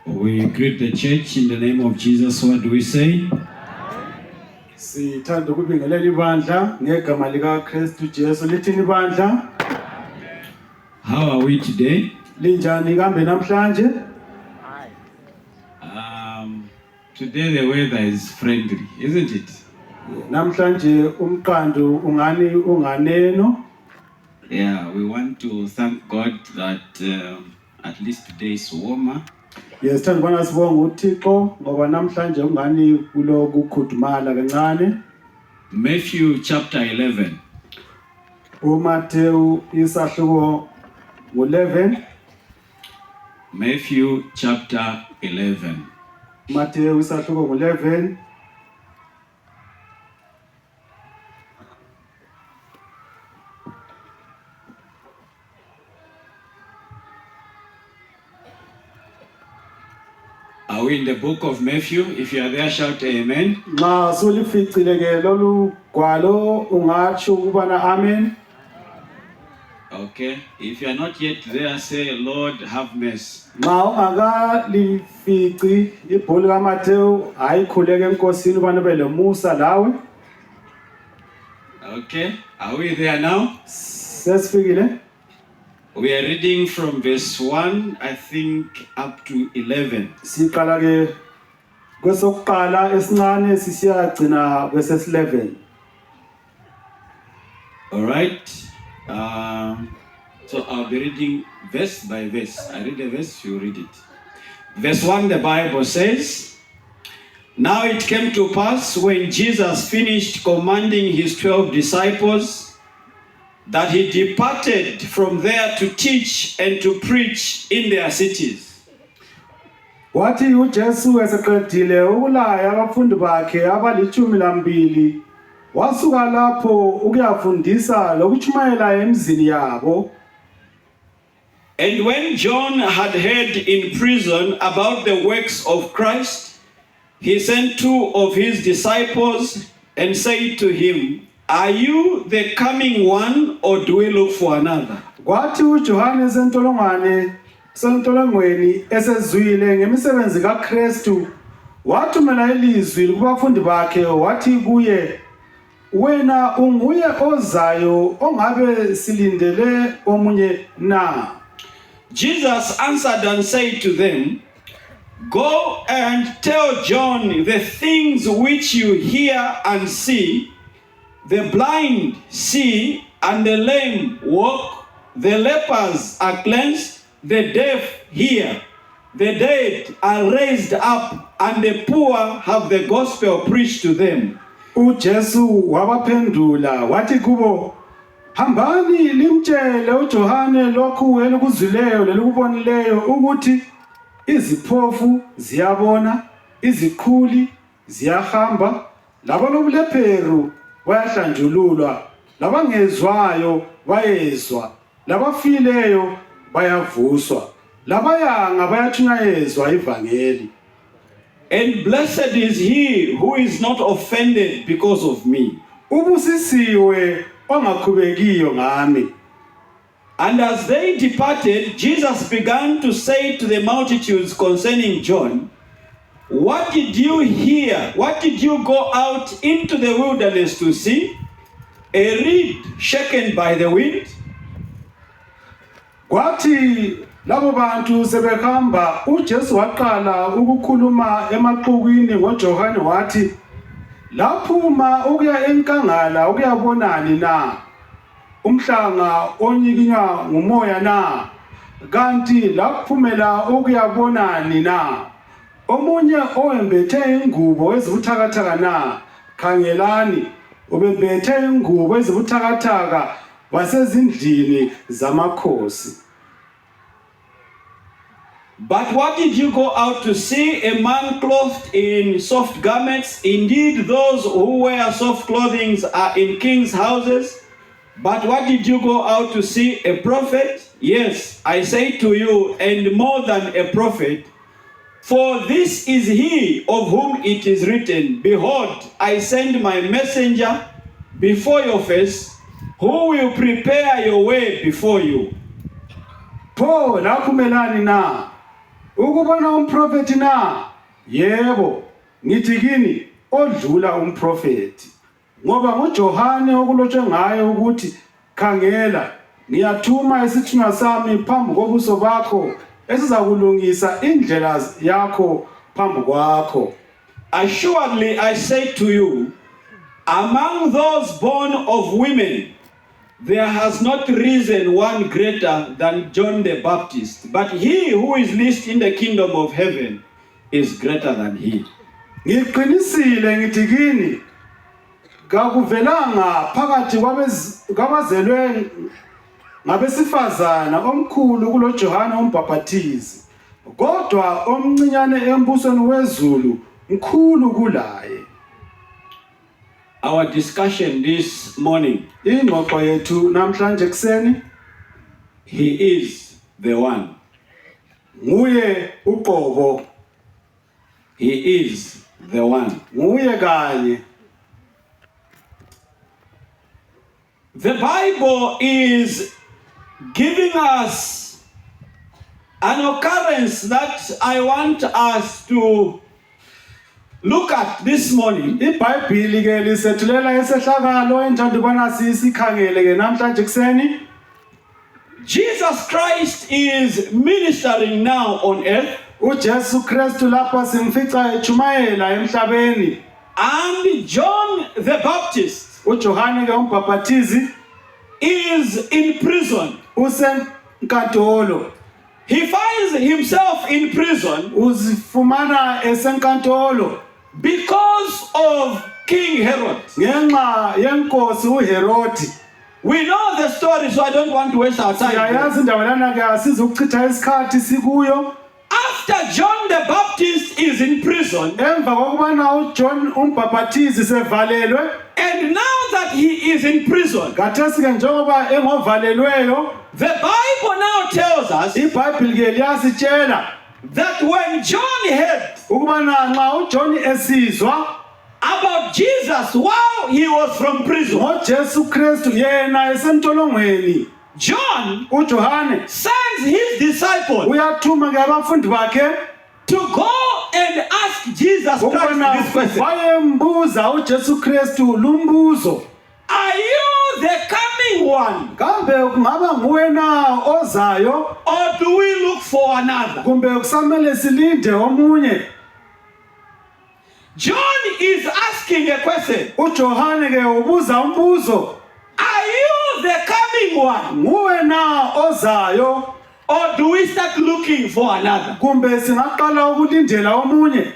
We greet the church in the name of Jesus. What do we say? Sithanda ukubingelela ibandla ngegama lika Kristu Jesu lithini ibandla. How are we today? Linjani kambe namhlanje? Today the weather is friendly, isn't it? Namhlanje umqandu ungani unganeno. Yeah, we want to thank God that at least today is warmer. Yes, sithanda sibonga uThixo ngoba namhlanje ungani kulo kukhudumala kancane. Matthew chapter 11. uMateyu isahluko 11. Matthew chapter 11. Mateyu isahluko 11. Are we in the book of Matthew? If you are there, shout amen. Nxa sulificile ke lolu gwalo ungatsho ukubana amen. Okay. If you are not yet there, say, Lord, have mercy. Nxa ungakalifici ibhulu kaMateyu ayikhuleke enkosini ubana belemusa lawe. Okay. Are we there now? Sesifikile. We are reading from verse 1, I think, up to 11. Siqala ke kwesokuqala esincane sisiyagcina kwesesi 11. All right. So I'll be reading verse by verse. I read a verse, you read it. Verse 1, the Bible says, "Now it came to pass when Jesus finished commanding his 12 disciples that he departed from there to teach and to preach in their cities. Wathi uJesu eseqedile ukulaya abafundi bakhe abali12 wasuka lapho ukuyafundisa lokuchumayela emzini yabo. And when John had heard in prison about the works of Christ, he sent 2 of his disciples and said to him, "Are you the coming one, or do we look for another?" Kwathi uJohane sentolongweni esezwile ngemisebenzi kaKristu, wathumela ilizwi kubafundi bakhe wathi kuye, "Wena unguye ozayo ongabe silindele omunye na?" Jesus answered and said to them, "Go and tell John the things which you hear and see. The blind see, and the lame walk, the lepers are cleansed, the deaf hear, the dead are raised up, and the poor have the gospel preached to them." uJesu wabaphendula wathi kubo, "Hambani limtshele uJohane lokhu elikuzwileyo lelikubonileyo ukuthi iziphofu ziyabona, iziqhuli ziyahamba, labalobulephero bayahlanjululwa, labangezwayo bayezwa, labafileyo bayavuswa, labayanga bayathunyayezwa ivangeli. And blessed is he who is not offended because of me." Ubusisiwe ongakhubekiyo ngami. And as they departed, Jesus began to say to the multitudes concerning John, "What did you hear? What did you go out into the wilderness to see? A reed shaken by the wind?" Kwathi labo bantu sebehamba, uJesu waqala ukukhuluma emaxukwini ngoJohane wathi, "Laphuma ukuya enkangala ukuyabonani na? Umhlanga onyikinywa ngumoya na? Kanti laphumela ukuyabonani na? Omunye owembethe ingubo ezibuthakathaka na? Khangelani, ubembethe ingubo ezibuthakathaka basezindlini zamakhosi. But what did you go out to see? A man clothed in soft garments? Indeed, those who wear soft clothing are in kings' houses. But what did you go out to see? A prophet? Yes, I say to you, and more than a prophet. For this is he of whom it is written, 'Behold, I send my messenger before your face, who will prepare your way before you.'" Pho laphumelani na? Ukubona umprofeti na? Yebo, ngithi kini odlula umprofeti. Ngoba nguJohane okulotshwe ngaye ukuthi, "Khangela, ngiyathuma isithunywa sami phambi kobuso bakho esizakulungisa indlela yakho phambi kwakho." Assuredly, I say to you, among those born of women, there has not risen one greater than John the Baptist, but he who is least in the kingdom of heaven is greater than he. Ngiqinisile ngithi kini, kakuvelanga phakathi kwabazelwe ngabesifazana omkhulu kuloJohane umbhaphathizi, kodwa omncinyane embusweni wezulu mkhulu kulaye. Our discussion this morning, Ingxoxo yethu namhlanje kuseni, he is the one. nguye uqobo, He is the one. nguye kanye. The Bible is giving us an occurrence that I want us to look at this morning. IBhayibheli ke lisethulela isehlakalo enjalo ubona sikhangele ke namhlanje kuseni. Jesus Christ is ministering now on earth. uJesu Kristu lapha simfica echumayela emhlabeni. And John the Baptist uJohane ke umbhaphathizi is in prison. Usenkantolo. He finds himself in prison Uzifumana esenkantolo because of King Herod. ngenxa yenkosi uHerodi. We know the story, so I don't want to waste our time. Siyayazi indaba lana ke asizukuchitha isikhathi sikuyo. after John the Baptist is in prison, emva kokubana uJohn umbhaphathizi sevalelwe, and now that he is in prison, kathesi ke njengoba engovalelweyo, the Bible now tells us iBhayibheli ke liyasitshela that when John heard ukubana nxa uJohn esizwa about Jesus while he was from prison, ngoJesu Kristu yena esentolongweni, John uJohane sends his disciples uyathuma ke abafundi bakhe to go and ask Jesus ukubana Christ this question. bayembuza uJesu Kristu lumbuzo, Are you the coming one, kambe kungaba nguwena ozayo or do we look for another? kumbe kusamele silinde omunye? John is asking a question. uJohane ke ubuza umbuzo, Are you the coming one, nguwena ozayo or do we start looking for another? kumbe singaqala ukulindela omunye?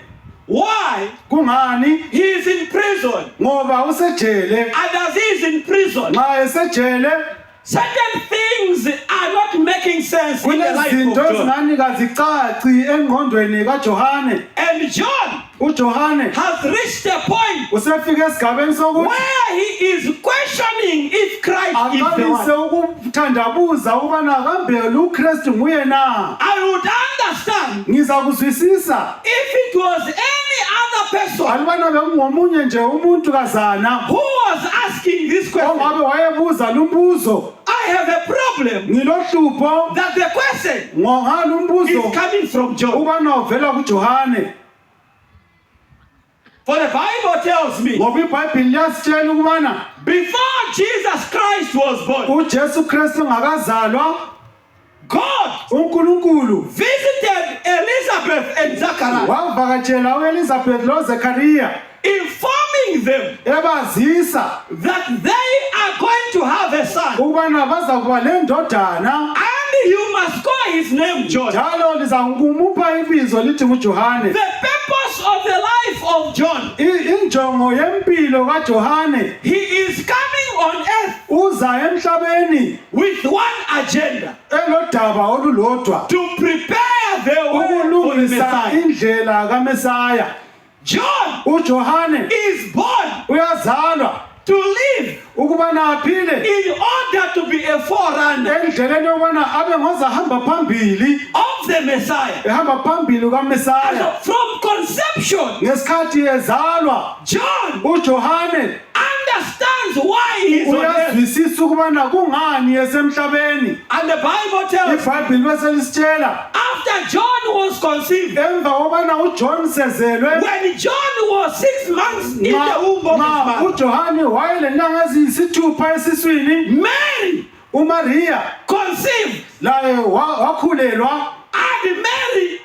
Why? Kungani? He is in prison. Ngoba usejele. And as he is in prison, Nxa esejele certain things are not making sense in the life of kulezinto John. ezingani kazicaci engqondweni kaJohane. And John uJohane has reached a point usefika esigabeni sokuthi where he is questioning if Christ is the aqalise one. ukuthandabuza ukubana kambe uKristu nguye na. I would understand Ngiza kuzwisisa if it was any other person alibana bengomunye nje umuntu kazana who was asking this question. ongabe wayebuza lumbuzo. I have a problem Ngilohlupho that the question ngalumbuzo is coming from John. ubana uvela kuJohane. For the Bible tells me Ngoba iBhayibheli liyasitshela ukubana before Jesus Christ was born, uJesu Kristu ngakazalwa God uNkulunkulu visited Elizabeth and Zachariah, wavakatshela uElizabeth loZakhariya informing them ebazisa that they are going to have a son, ukubana baza kuba lendodana and you must call his name John. njalo liza kumupha ibizo lithi nguJohane. The purpose of the life of John, Injongo yempilo kaJohane, he is coming on earth uza emhlabeni with one agenda: elodaba olulodwa, to prepare the way for the ukulungisa Messiah. indlela kaMesaya. John uJohane is born uyazalwa to live ukubana aphile in order to be a forerunner endleleni yokubana abe ngozahamba phambili, of the Messiah. ehamba phambili And kaMesaya. from conception, Ngesikhathi ezalwa John uJohane understands why he is on earth. uyazwisisa ukubana kungani esemhlabeni. And the Bible tells iBhayibheli bese lisitshela after John was conceived, emva kokubana uJohn sezelwe, when John was 6 months in the womb of his mother, uJohane wayelenyanga eziyisithupha esiswini, Mary uMaria conceived, laye wakhulelwa. and Mary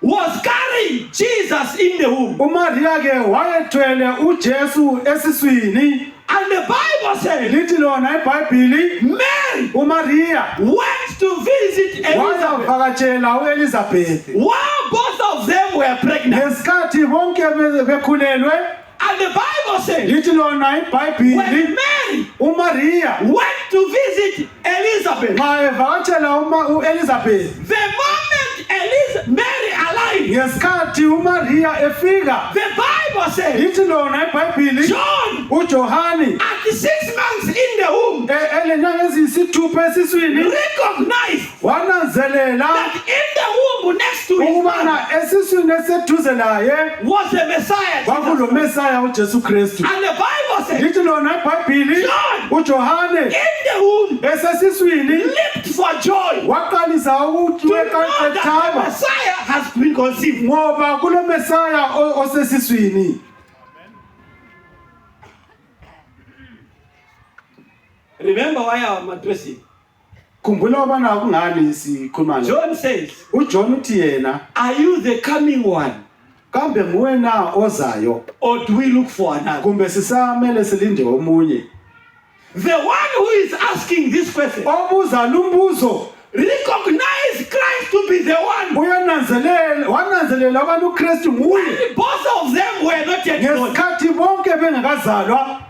was carrying Jesus in the womb. uMaria ke wayethwele uJesu esiswini. And the Bible says Lithi lona iBhayibheli Mary uMaria went to visit Elizabeth wayavakatshela uElizabeth while both of them were pregnant. ngesikhathi bonke bekhulelwe. And the Bible says Lithi lona when iBhayibheli Mary uMaria went to visit Elizabeth, nxa evakatshela uElizabeth, the moment Mary arrived, ngesikhathi uMaria efika, the Bible says lithi lona iBhayibheli John, uJohane at 6 months in the womb, elenyanga eziyisithupha esiswini recognized wananzelela that in the womb next to his ukubana mother esiswini eseduze laye was the Messiah. kwakulo Jesus. Mesaya uJesu Kristu. And the Bible says Lithi lona iBhayibheli John, uJohane in the womb, esesiswini leaped for joy waqalisa to know that the ethaba Messiah has been conceived. ngoba kulo Mesaya osesiswini. Remember why I'm addressing. Khumbula ubana kungani sikhuluma lo. John says, uJohn uthi yena, are you the coming one, kambe nguwe na ozayo or do we look for another? kumbe sisamele silinde omunye? The one who is asking this question Obuza lumbuzo recognize Christ to be the one. wananzelela abantu uKristu nguye Both of them were not yet born. ngesikhathi bonke bengakazalwa.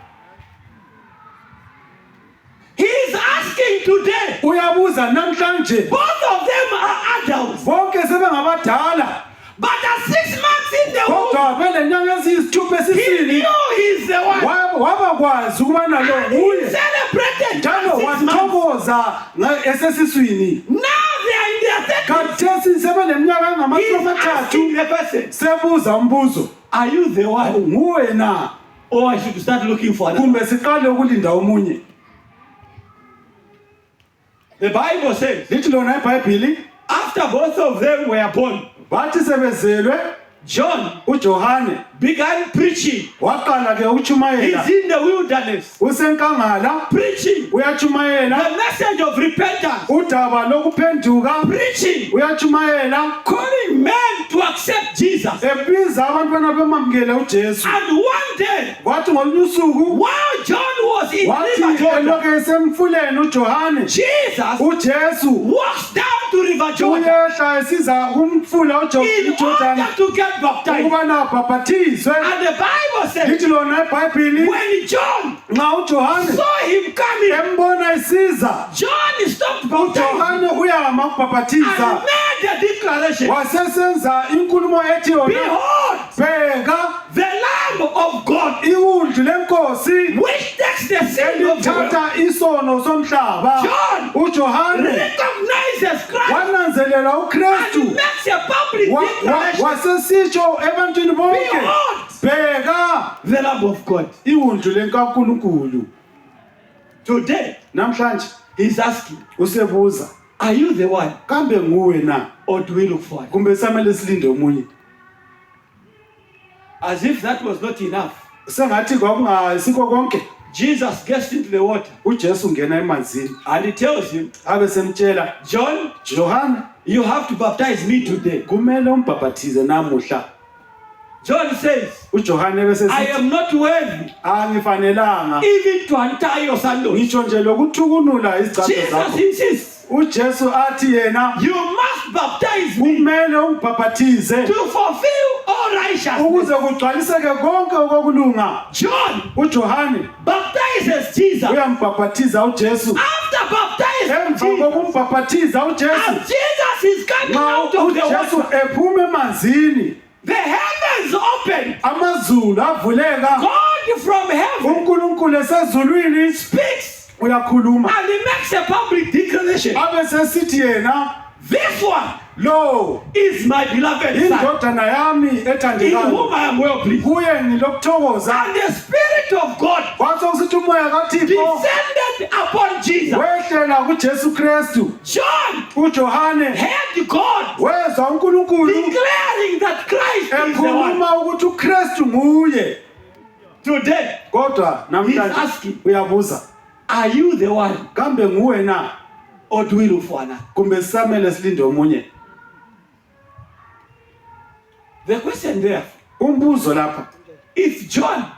He is asking today. Uyabuza namhlanje Both of them are adults. bonke sebengabadala. ukubana lo He nguye celebrated njalo 6 months. wathokoza esesiswini. Now they are in their 30s. Khathesi sebeneminyaka He's engama-30 asking the person, sebuza umbuzo, are you the one? nguwe na Or I should start looking for another? kumbe siqale ukulinda omunye? The Bible says, Lithi lona iBhayibhili after both of them were born, bathi sebezelwe John uJohane began preaching. waqala ke He's ukuchumayela, in the wilderness usenkangala preaching uyachumayela the message of repentance, udaba lokuphenduka, preaching, uyachumayela calling men to accept Jesus. ebiza abantwana bemamukele uJesu. And one day, Wathi ngolunye usuku while John was in wathi River Jordan, elokhu esemfuleni uJohane, Jesus uJesu walks down to River Jordan uyehla esiza kumfula in uJordan order to get baptized. ukubana abhaphathizwe. And the Bible says, Lithi lona iBhayibhili when John nxa uJohane saw him coming, embona isiza, John stopped baptizing uJohane uyama and ukubhaphathiza, made a declaration. wasesenza inkulumo ethi yona, Behold, bheka the Lamb of God, iwundlu lenkosi which takes the sin of the world. elithatha isono somhlaba. John uJohane recognizes Christ wananzelela and uKristu, makes a public declaration. wasesitsho ebantwini bonke, Behold, bheka the Lamb of God. iwundlu lenkaNkulunkulu. Today, Namhlanje he's asking, usebuza, are you the one kambe nguwe na or do we look for it? kumbe samele silinde omunye? As if that was not enough, Sengathi kwakungasikho konke, Jesus gets into the water uJesu ungena emanzini and he tells him, abe semtshela, John, Johane you have to baptize me today. kumele umbhaphathize namuhla. John says, uJohane bese I sithi, am not worthy angifanelanga even to untie your sandals. ngisho nje lokuthukunula izicathulo Jesus zakho. insists, uJesu athi yena you must baptize me kumele ungibhaphathize to fulfill all righteousness. ukuze kugcwaliseke konke okokulunga. John uJohane baptizes Jesus. uyambhaphathiza uJesu. After baptizing Emva Jesus, kokumbhaphathiza uJesu, as Jesus is coming nxa out of the uJesu water, ephuma emanzini, the heavens opened. amazulu avuleka, God from heaven uNkulunkulu esezulwini speaks uyakhuluma, and he makes a public declaration. abe sesithi yena, This one lo is my beloved son, indodana yami in ethandekayo, whom I am well pleased. kuye ngilokuthokoza. And the Spirit of God Kwathi kusithi umoya kaThixo descended upon Jesus. wehlela kuJesu Kristu. John uJohane heard God wezwa uNkulunkulu declaring that Christ is the one. ekhuluma ukuthi uKristu nguye. Today, Kodwa he's namhlanje asking, uyabuza, are you the one kambe nguwe na or do we look for another? kumbe samele silinde omunye? The question there, Umbuzo lapha, if John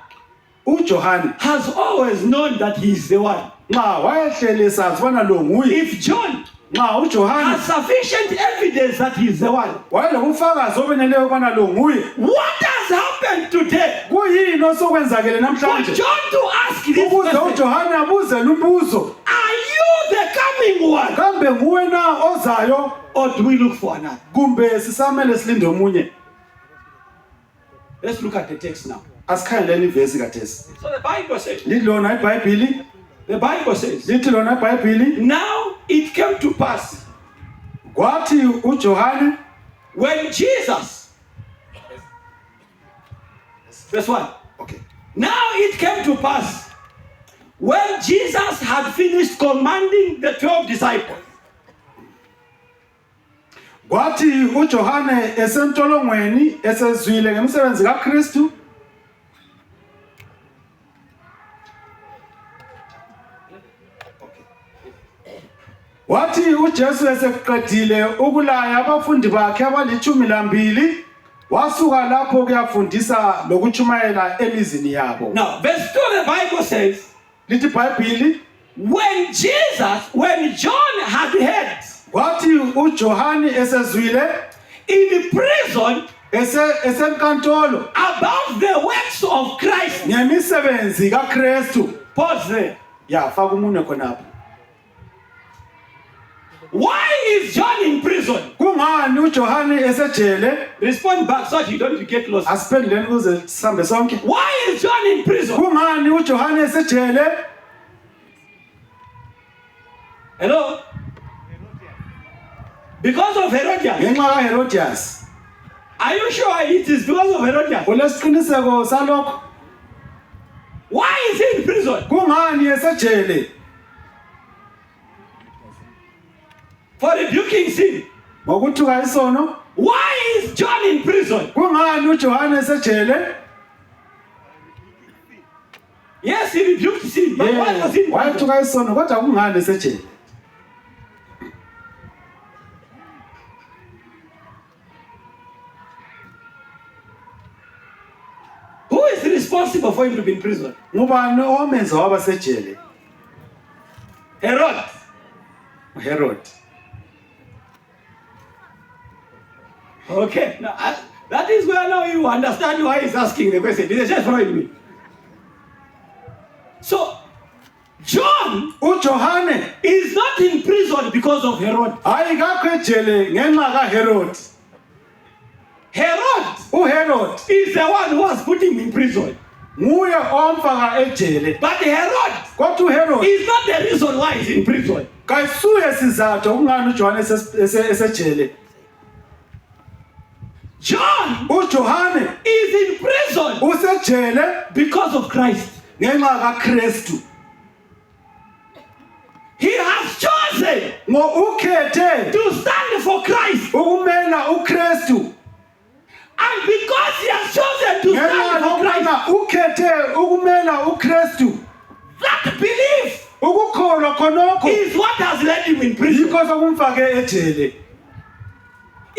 uJohane has always known that he is the one, nxa wayehlele sazi bona lo nguye, if John nxa uJohane has sufficient evidence that he is the one, wayelobufakazi obeneleyo bona lo nguye, what has happened today kuyini osokwenzakele for namhlanje John to ask this ukuze question? uJohane abuzele umbuzo, Are you the coming one kambe nguwe na ozayo or do we look for another? kumbe sisamele silinde omunye? Let's look at the text now. Asikhangeleni ivesi kathesi. So the Bible says, Lithi lona iBhayibhili, the Bible says, lithi lona iBhayibhili, now it came to pass kwathi uJohane when Jesus, verse 1, okay. now it came to pass when Jesus had finished commanding the 12 disciples, Kwathi uJohane esentolongweni esezwile ngemisebenzi kaKristu, wathi uJesu eseqedile ukulaya abafundi bakhe abali12, wasuka lapho kuyafundisa lokuchumayela emizini yabo. now verse 2 the Bible says, Lithi iBhayibhili, when John had heard kwathi uJohane esezwile in prison esenkantolo about the works of Christ, ngemisebenzi kaKristu. pause there. Ya faka umunwe khonapho. Why is John in prison? Kungani uJohane esejele? Respond back so that you don't get lost. Asiphenduleni ukuze sihambe sonke. Why is John in prison? Kungani uJohane esejele? Hello? Because of Herodias. Ngenxa kaHerodias. Are you sure it is because of Herodias? Ulesiqiniseko salokho? Why is he in prison? Kungani esejele? For rebuking sin. Ngokuthuka isono? Why is John in prison? Kungani uJohane esejele? Yes, he rebuked sin, but why was he in prison? Wayethuka isono kodwa kungani esejele? Who is responsible for him to be in prison? Ngubani omenza waba sejele? Herod. Herod. Okay, now that is where now you understand why he's asking the question. It's just following me. So, John uJohane is not in prison because of Herod. ayikakho ejele ngenxa kaHerod. Herod uHerod is the one who was putting him in prison. nguye omfaka ejele. But Herod Kodwa uHerod is not the reason why he's in prison. kayisuye sizathu kungani uJohane esejele. John uJohane is in prison usejele because of Christ. ngenxa kaKristu. He has chosen Ukhethe to stand for Christ. ukumela uKristu. And because he has chosen to Ngenxa stand for Christ, lokubana ukhethe ukumela uKristu. that belief Ukukholwa khonokho is what has led him in prison. yikho sokumfake ejele.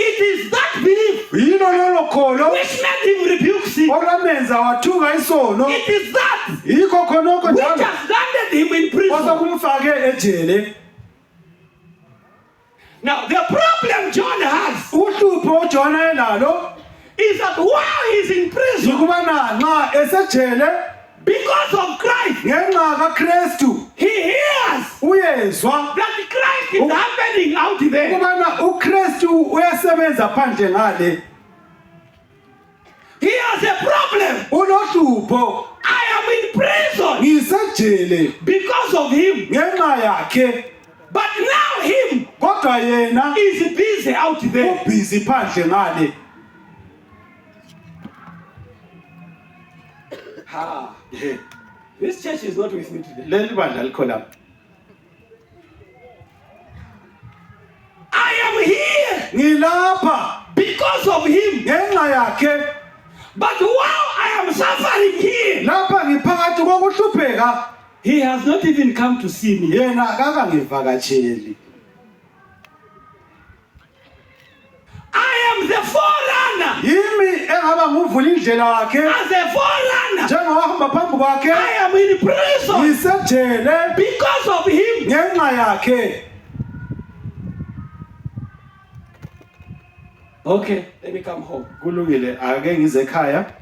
It is that belief Yilo lolo kholo which made him rebuke sin. olamenza wathuka isono. It is that Yikho khonokho which njalo has landed him in prison. osokumfake ejele. Now, the problem John has Uhlupho uJohane enalo is that while he's in prison, yikubana nxa esejele because of Christ, ngenxa kaKristu he hears uyezwa that Christ is happening out there. ukubana uKristu uyasebenza phandle ngale. He has a problem. Unohlupho, I am in prison ngisejele because of him. ngenxa yakhe, But now him kodwa yena is busy out there. ubhizi phandle ngale. This church is not with me today. Leli bandla likho lapha. I am here Ngilapha because of him. ngenxa yakhe. But while I am suffering here, Lapha ngiphakathi kokuhlupheka, he has not even come to see me. yena akangivakatsheli. I am the forerunner. Yimi engaba nguvula indlela wakhe As a forerunner, njengowahamba phambi I kwakhe. am in prison Ngisejele because of him. ngenxa yakhe. Okay, let me come home. Kulungile, ake ngize ekhaya.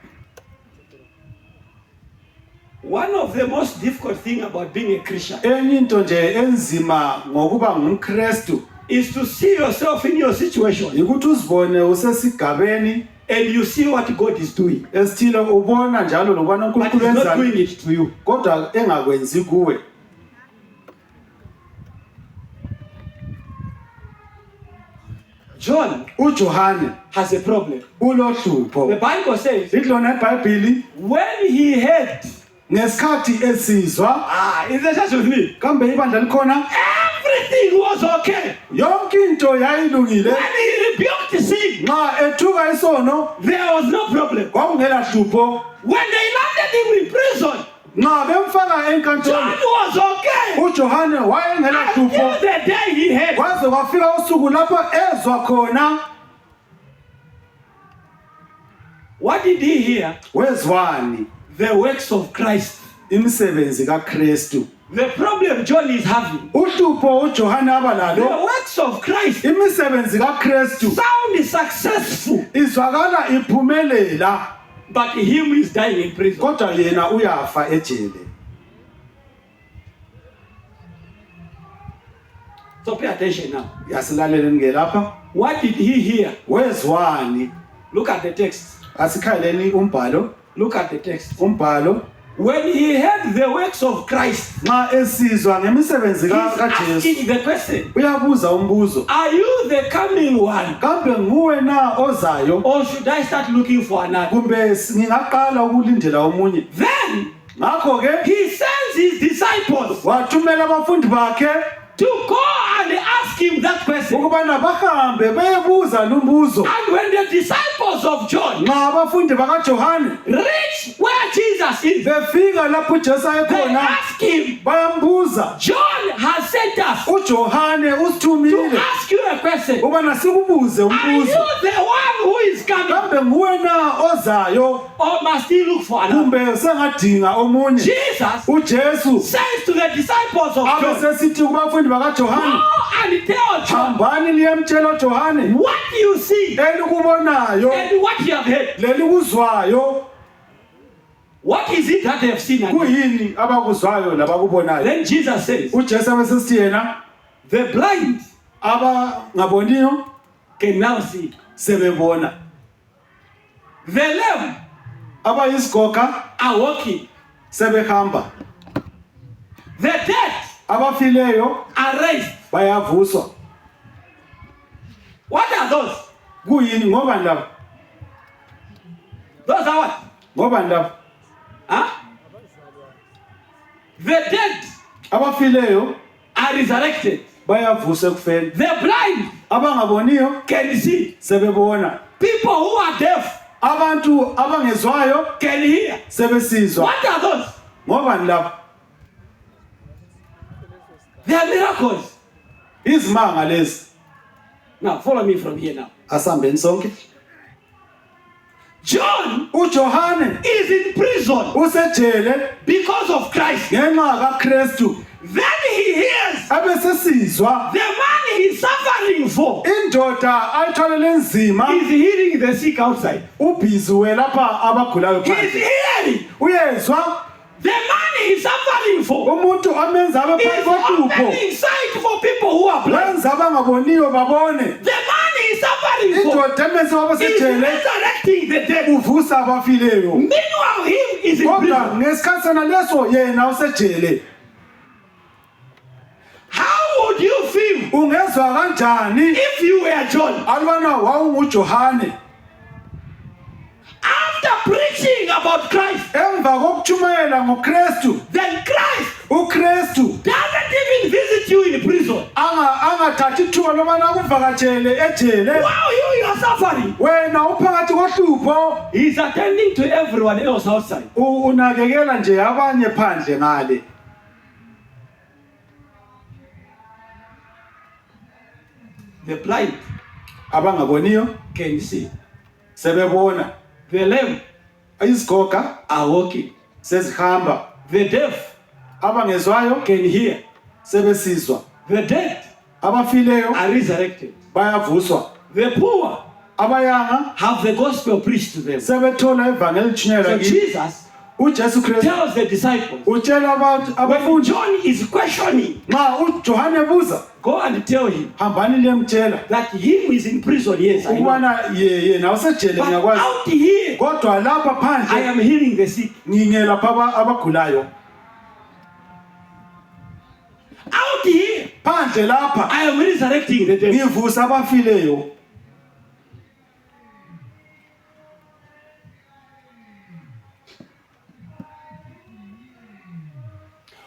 One of the most difficult thing about being a Christian Enye into nje enzima ngokuba ngumKristu is to see yourself in your situation ukuthi uzibone usesigabeni and you see what God is doing, esithile, ubona njalo lokubana but uNkulunkulu He's not wenza doing it to you. kodwa engakwenzi kuwe. John uJohane has a problem. ulohlupho. The Bible says Idlona eBhayibheli when he heard, ngesikhathi esizwa, is the church with me? kambe ibandla likhona, Everything was okay. yonke into yayilungile. When he rebuked sin, Nxa ethuka isono there was no problem. kwakungela hlupho. When they landed him in prison, Nxa bemfaka John enkantolo was okay. uJohane wayengela Until hlupho the day he heard. kwaze kwafika usuku lapho ezwa khona. What did he hear? Wezwani? The works of Christ. Imisebenzi kaKristu. The problem John is having, Uhlupho uJohane the abalalo, works of Christ imisebenzi kaKristu sound successful, izwakala iphumelela, but him is dying in prison. kodwa yena uyafa ejele. So pay attention now. Yasilaleleni ke lapha. What did he hear? Wezwani? Look at the text. Asikhaleni umbhalo. Look at the text. Umbhalo. When he heard the works of Christ, Nxa esizwa ngemisebenzi he's kaJesu. asking the question, Uyabuza umbuzo. are you the coming one? Kambe nguwe na ozayo? Or should I start looking for another? Kumbe ngingaqala ukulindela omunye? Then Ngakho ke he sends his disciples wathumela abafundi bakhe to go and ask him that question. ukubana bahambe beyebuza lumbuzo. And when the disciples of John Nxa abafundi bakaJohane reach where Jesus is, befika lapho uJesu they ayekhona ask him, bayambuza, John has sent us uJohane to usithumile ask you a question. ukubana sikubuze Are you umbuzo. the one who is coming? Kambe nguwe na ozayo Or must he look for another? kumbe sengadinga omunye? Jesus uJesu says to the disciples of John, abesesithi kubafundi bakaJohane, go and tell John hambani liyemtshela uJohane what you see elikubonayo and what you have heard. lelikuzwayo. What is it that they have seen? And Kuyini abakuzwayo labakubonayo? then Jesus says, uJesu abesesithi yena the blind abangaboniyo can now see. sebebona, The lame abayisigoga are walking. sebehamba, The dead abafileyo are raised. bayavuswa. What are those? Kuyini? Ngobani laba? Those are what? Ngobani laba? Huh? The dead Abafileyo are resurrected. bayavuswa ekufeni. The blind Abangaboniyo can see. sebebona. People who are deaf Abantu abangezwayo can hear. sebesizwa. What are those? Ngobani laba? They are miracles. Izimanga lezi. Now follow me from here now. Asambeni sonke. John uJohane is in prison usejele because of Christ. ngenxa kaKristu. Then he hears Abesesizwa the man he's suffering for indoda ayitholele nzima is healing the sick outside. ubhiziwe lapha abagulayo He's phandle. hearing Uyezwa the man he's suffering for umuntu amenza abe is phansi kohlupho opening sight for people who are blind. wenza abangaboniyo babone. The man he's suffering for Indoda emenza is wabasejele resurrecting the dead. uvusa abafileyo. Meanwhile, him is in Kodwa prison. ngesikhathi sana leso yena usejele. How would you feel Ungezwa kanjani if you were John? alubana wawunguJohane? After preaching about Christ, Emva kokutshumayela ngoKristu, then Christ uKristu doesn't even visit you in prison. angathathi ithuba lobana akuvakatshele ejele. While you are suffering, Wena uphakathi kohlupho he's attending to everyone else outside. unakekela nje abanye phandle ngale. The blind Abangaboniyo can see. sebebona, The lame izigoga are walking. sezihamba, The deaf abangezwayo can hear. sebesizwa, The dead abafileyo are resurrected. bayavuswa, The poor abayanga have the gospel preached to them. So sebethola ivangeli tshunyelwa kibo. Jesus uJesu Kristu tells the disciples, utshela abantu when abafundi, John is questioning, nxa uJohane ebuza, go and tell him hambani liyemtshela that him is in prison. Yes, I know. ukubana yena usejele But ngiyakwazi, out here, kodwa lapha I phandle am healing the sick. ngingelapha abagulayo. Out here, Phandle lapha I am resurrecting the dead. ngivusa abafileyo.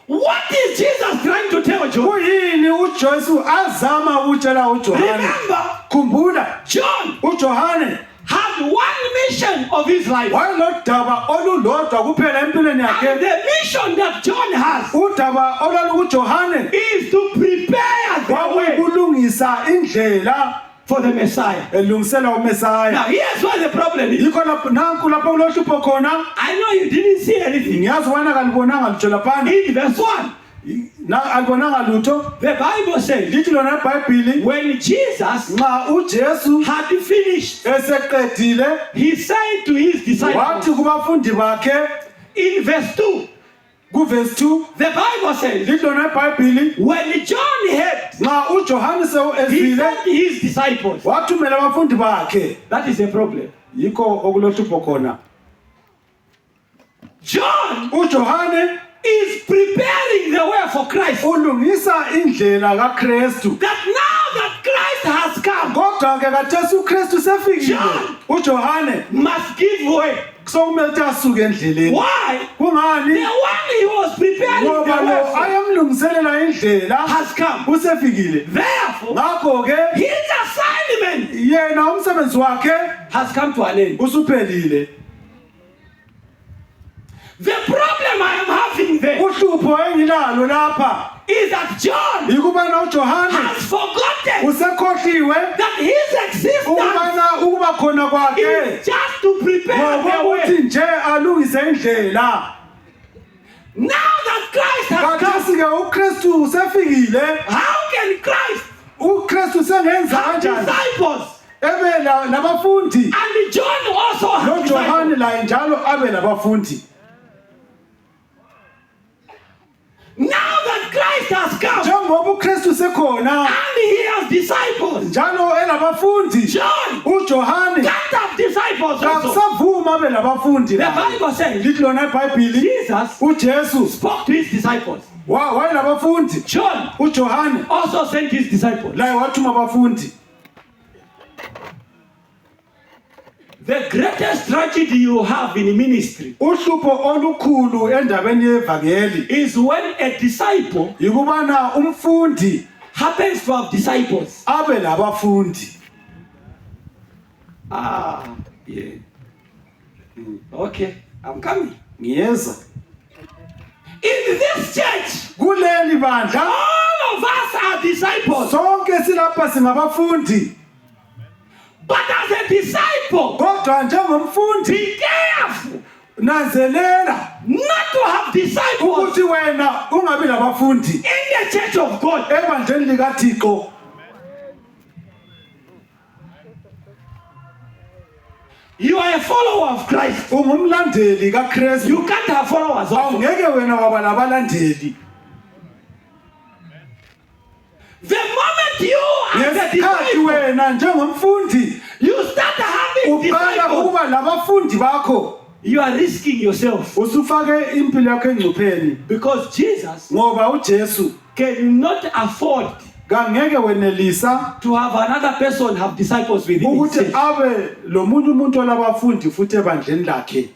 What is Jesus trying to tell John? Kuyini uJesu azama ukutshela uJohane? Remember, Khumbula, John uJohane had one mission of his life. wayelodaba olulodwa kuphela empilweni And yakhe. the mission that John has Udaba olwalukuJohane is to prepare the way kwakulungisa indlela for the Messiah. elungisela Now, uMesaya. here's where the problem is. Yikho lapho nanku lapho kulohlupho khona. I know you didn't see anything. Ngiyazi wena kalibonanga lutho laphana. In verse 1, Na alibonanga lutho. the Bible says, Lithi lona iBhayibhili when Jesus nxa uJesu had finished, eseqedile he said to his disciples, wathi kubafundi bakhe in verse 2, Kuverse 2 the Bible says, lidlona iBhayibheli when John heard, nxa uJohane he ezwile sent his disciples. wathumela abafundi bakhe. That is a problem. Yikho okulohlupho khona. John uJohane is preparing the way for Christ. ulungisa indlela kaKristu. That now that Christ has come, Kodwa ke khathesi uKristu sefikile. John uJohane must give way. sokumele ukuthi asuke endleleni. Why? Kungani? The one he was preparing the Ngoba lo way for ayamlungiselela indlela has come. usefikile. Therefore, Ngakho ke his assignment yena umsebenzi wakhe has come to an end. usuphelile. The problem I am having there Uhlupho engilalo lapha is that John yikubana uJohane has forgotten usekhohliwe that his existence ukuba khona kwakhe is just to prepare the ngokuthi way. nje alungise indlela. Now that Christ has come, Khathesi ke uKristu usefikile. how can Christ uKristu sengenza have kanjani disciples ebe labafundi and John also has noJohane disciples? laye njalo abe labafundi? Now that Christ has come Njengoba uKristu sekhona and he has disciples, njalo elabafundi, John uJohane can't have disciples also. akusavuma abe labafundi. The Bible says lithi lona iBhayibheli Jesus uJesu spoke to his disciples. wayelabafundi. John uJohane also sent his disciples. laye wathuma abafundi. The greatest tragedy you have in ministry Uhlupho olukhulu endabeni yevangeli is when a disciple yikubana umfundi happens to have disciples. abe labafundi. Yeah. Okay, I'm coming. Ngiyeza In this church, kuleli bandla all of us are disciples. sonke silapha singabafundi. But as a disciple, Kodwa njengomfundi be careful nanzelela not to have disciples ukuthi wena ungabi labafundi in the church of God. ebandleni likaThixo. You are a follower of Christ. Ungumlandeli kaKristu. You can't have followers also. Awungeke wena waba labalandeli. The moment you as a Ngesikhathi disciple, wena njengomfundi you start having uqala disciples, ukuba labafundi bakho, you are risking yourself. usufake impilo yakho engcupheni Because Jesus ngoba uJesu cannot afford kangeke wenelisa to have another person have disciples with him. ukuthi abe lomunye umuntu olabafundi futhi ebandleni lakhe.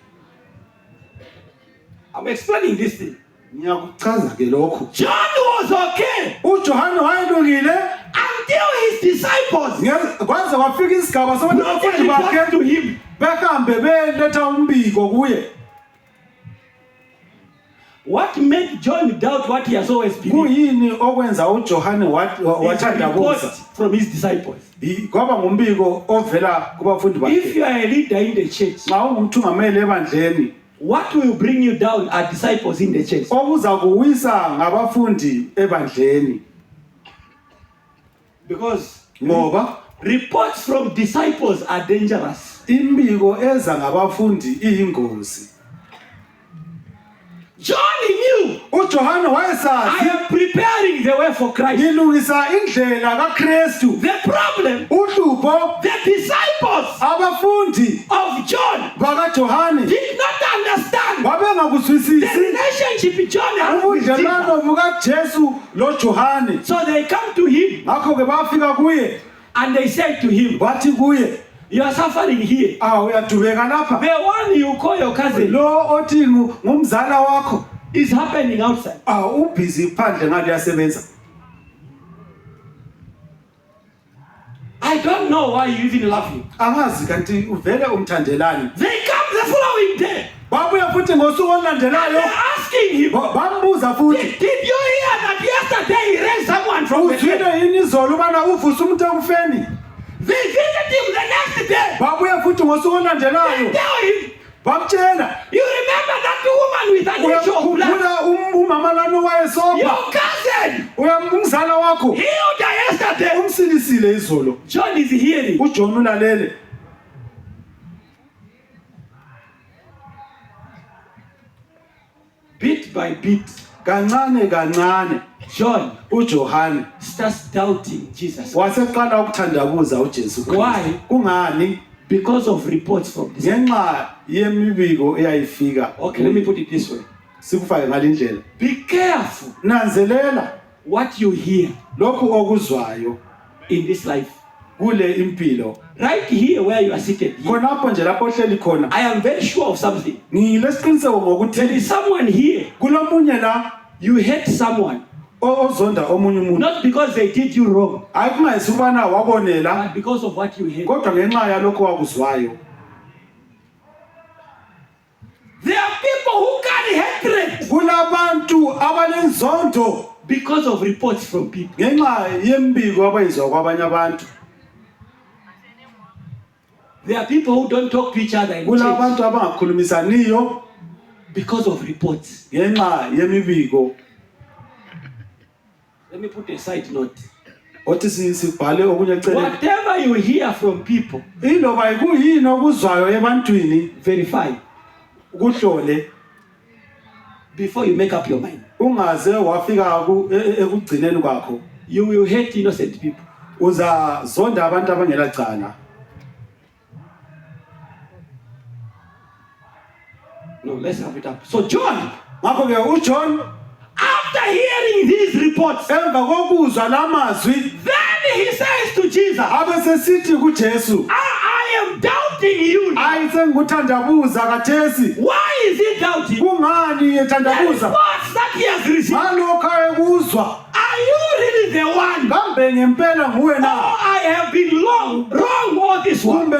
I'm explaining this thing. Ngiyakuchaza ke lokho. John was okay uJohane wayelungile until his disciples kwaze kwafika isigaba sokuthi brought a abafundi report bakhe to him. behambe beletha umbiko kuye. What made John doubt what he has always believed? Kuyini okwenza uJohane It's a report wathandabuza? from his disciples. Kwaba ngumbiko ovela kubafundi If bakhe. you are a leader in the church, Nxa ungumthungameli ebandleni, what will bring you down are disciples in the church. okuza kuwisa ngabafundi ebandleni. Because Ngoba reports from disciples are dangerous. imbiko eza ngabafundi iyingozi. John knew, uJohane I wayesazi am preparing the way for Christ. ngilungisa indlela kaKristu. The problem, Uhlupho the disciples abafundi of John bakaJohane did not understand the babengakuzwisisi relationship John has with Jesus. ubudlelwano bukaJesu loJohane. So they come to him Ngakho ke bafika kuye and they say to him, bathi kuye, you are suffering here. uyadubeka lapha. The one you call your cousin Lo othi ngumzala wakho is happening outside. ubhizi phandle ngale yasebenza. I don't know why you even love him. Angazi kanti uvele umthandelani. They come the following day. Babuya futhi ngosuku olulandelayo They're asking him, bambuza futhi, did you hear that yesterday he raised someone from the dead? uzwile yini izolo ubana uvusa umuntu ekufeni? They visit him the next day. Babuya futhi ngosuku They olulandelayo tell him, bamtshela, you remember that woman with an issue of blood? uyakhumbula umama lana owayesoba, Your cousin umzala wakho healed her yesterday. umsilisile izolo. John is hearing. uJohn ulalele. bit by bit, kancane kancane John uJohane starts doubting Jesus. waseqala ukuthandabuza uJesu Kristu. Why? Kungani? Because of reports from this. Ngenxa yemibiko eyayifika. Okay, let me put it this way. Sikufake ngalindlela. Be careful Nanzelela what you hear lokhu okuzwayo in this life. kule impilo. Right here where you are seated. Khonapho nje lapho ohleli khona. I am very sure of something. Ngilesiqiniseko There ngokuthi is someone here. kulomunye la You hate someone. ozonda omunye umuntu. Not because they did you wrong, Hayi kungayisubana wabonela but because of what you hate. kodwa ngenxa yalokho wakuzwayo. There are people who carry hatred Kulabantu abanenzondo because of reports from people. ngenxa yembiko abayizwa kwabanye abantu. There are people who don't talk to each other in church Kulabantu abangakhulumisaniyo because of reports. ngenxa yemibiko. Let me put a side note. Othi sibhale okunye eceleni. Whatever you hear from people, Iloba ikuyini okuzwayo ebantwini verify kuhlole before you make up your mind. ungaze wafika ekugcineni kwakho. You will hate innocent people. Uzazonda abantu abangela cala. No, let's wrap it up. So John, Ngakho ke uJohn after hearing these reports, emva kokuzwa lamazwi then he says to Jesus, abesesithi kuJesu, I am doubting you now. ayi sengikuthandabuza kathesi. Why is he doubting? Kungani The ethandabuza? reports that he has received. Ngalokho ayekuzwa. Are you really the one? Kambe ngempela nguwe Oh, na? I have been wrong all this while. Kumbe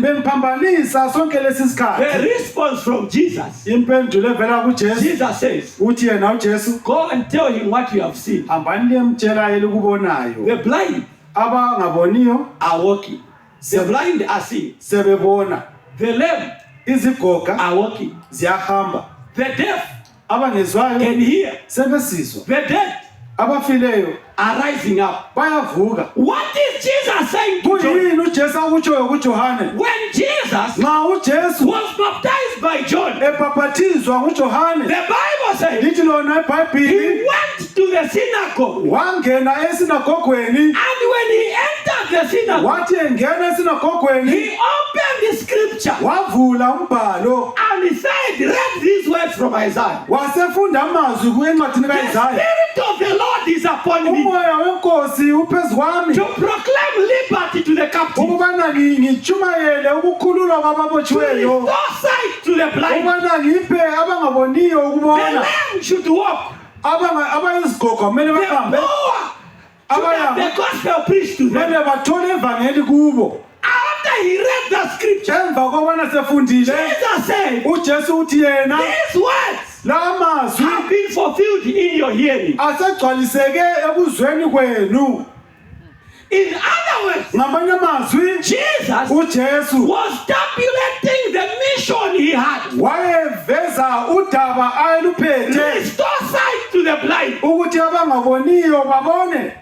bengiphambanisa sonke lesi The sikhathi. response from Jesus. Impendulo evela kuJesu Jesus says, uthi yena uJesu, go and tell him what you have seen. hambani liyemtshela elikubonayo. The blind Abangaboniyo are walking. The blind are seeing. sebebona. The lame Izigoga are walking. ziyahamba. The deaf Abangezwayo can hear. sebesizwa. The dead Abafileyo are rising up. bayavuka. What is Jesus saying to John? Kuyini uJesu akutshoyo kuJohane? When Jesus Nxa uJesu was baptized by John, ebhaphathizwa nguJohane, the Bible says lithi lona he eBhayibhili went to the synagogue. wangena esinagogweni. And when he entered the synagogue, Wathi engena esinagogweni he opened the scripture wavula umbhalo and he said, read these words from Isaiah. wasefunda amazwi kuencwadini The kaIsaya. Spirit of the Lord is upon me Umoya wenkosi uphezu kwami to proclaim liberty to the captive, ukubana ngitshumayele ukukhululwa to kwababotshiweyo, restore sight to the blind. ukubana ngiphe abangaboniyo The ukubona, lame should walk. abayizigoga kumele The bahambe, poor should have the gospel preached to them. kumele bathole evangeli kubo. After he read the scripture, Emva kokubana sefundile Jesus said, uJesu uthi yena these words la mazwi have been fulfilled in your hearing. asegcwaliseke ekuzweni kwenu. In other words, Ngamanye amazwi Jesus uJesu was tabulating the mission he had. wayeveza udaba ayeluphethe Restore sight to the blind. ukuthi abangaboniyo babone.